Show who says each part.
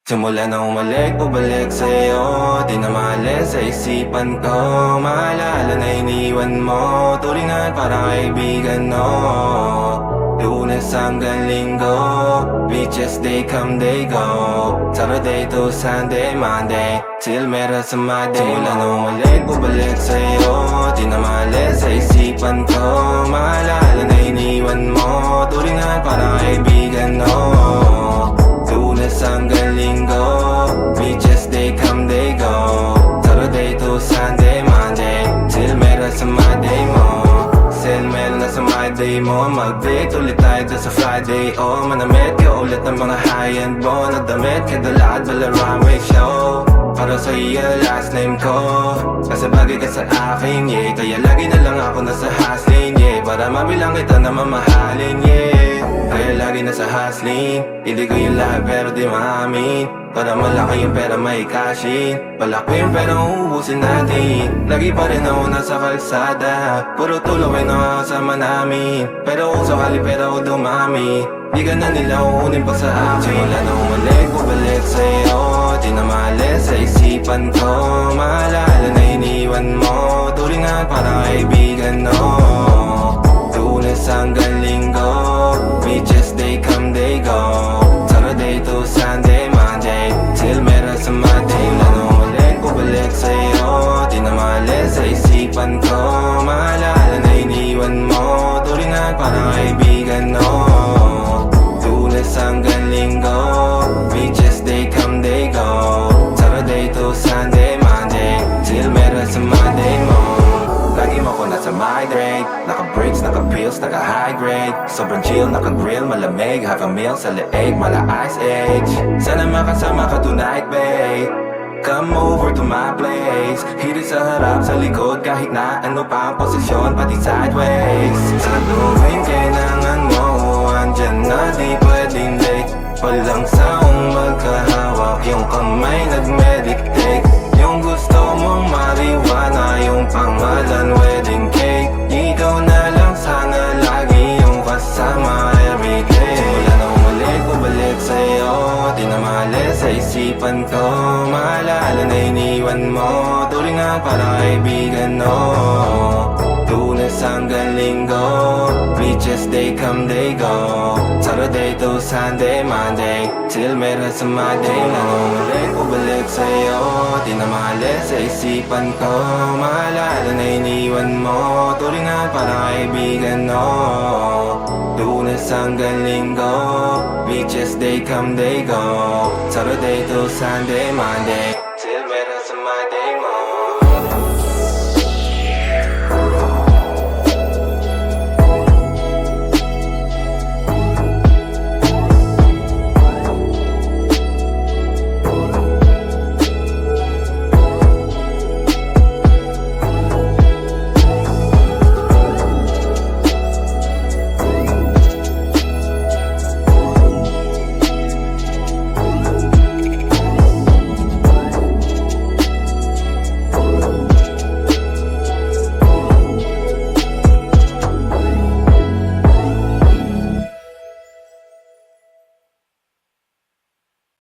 Speaker 1: Simula na umalik, bumalik sa'yo. Di na maalis sa isipan ko. Maalala na iniwan mo. Turingan parang kaibigan, no. Lunes hanggang Linggo, beaches they come, they go. Saturday to Sunday, Monday, till meron sa Monday. Simula na umalik, bumalik sa'yo. Di na maalis sa isipan ko. Maalala na iniwan mo. Turingan parang kaibigan, no. Lunes hanggang Linggo, beaches they come, they go. Saturday to Sunday, Monday, till meron sa Monday mo. Sell meron na sa Monday mo. Mag-date ulit tayo dyan sa Friday. Oh, manamit ka ulit ng mga high-end mo. Nagdamit ka dalad, wala runway show. Para sa iyo last name ko. Kasi bagay ka sa akin, yeah. Kaya lagi na lang ako nasa hustling, yeah. Para mabilang kita na mamahalin, yeah. Kaya lagi nasa hustling. Hindi ko yung lahat pero di maamin. Para malaki yung pera may cashin. Malaki yung pera uubusin natin. Lagi pa rin ako nasa kalsada. Puro tulong ay nakakasama namin. Pero kung sakali pera ko dumami, di ka na nila uunin pa sa akin. Simula na umalik, bumalik sa'yo. Di na maalis sa isipan ko. Maalala na iniwan mo. Turingan parang kaibigan, no. Lunes hanggang Linggo, beaches they come, they go. Saturday to Sunday, Monday, till meron sa Monday. Simula na umalik, bumalik sa'yo. Di na maalis sa isipan ko. Maalala na iniwan mo. Turingan parang kaibigan, no. Lunes hanggang Linggo, beaches they come, they go. Saturday to Sunday, Monday, till meron sa Monday mo. Lagi mo ko nasa migrate. Naka-breaks, naka-pills, naka-high grade. Sobrang chill, naka-grill, malamig. Have a meal sa leeg, mala ice age. Sana makasama ka tonight, babe. Come over to my place. Hirit sa harap, sa likod, kahit na ano pa ang posisyon, pati sideways. Sa tuwing kailangan mo, andyan na di pwedeng late. Walang saong magkahawak, yung kamay nag-meditate. Yung gusto mong mariwana, yung pangalan wedding cake. Ikaw na lang sana lagi yung kasama everyday. Simula na umalik, bumalik sa'yo. Di na maalis sa isipan ko. Maalala na iniwan mo. Turingan parang kaibigan, no. Lunes hanggang Linggo, beaches they come, they go. Saturday to Sunday, Monday, till meron sa Monday. Umalik, bumalik sa'yo. Di na maalis sa isipan ko. Maalala na iniwan mo. Turingan parang kaibigan, no. Lunes hanggang Linggo, beaches they come, they go. Saturday to Sunday, Monday,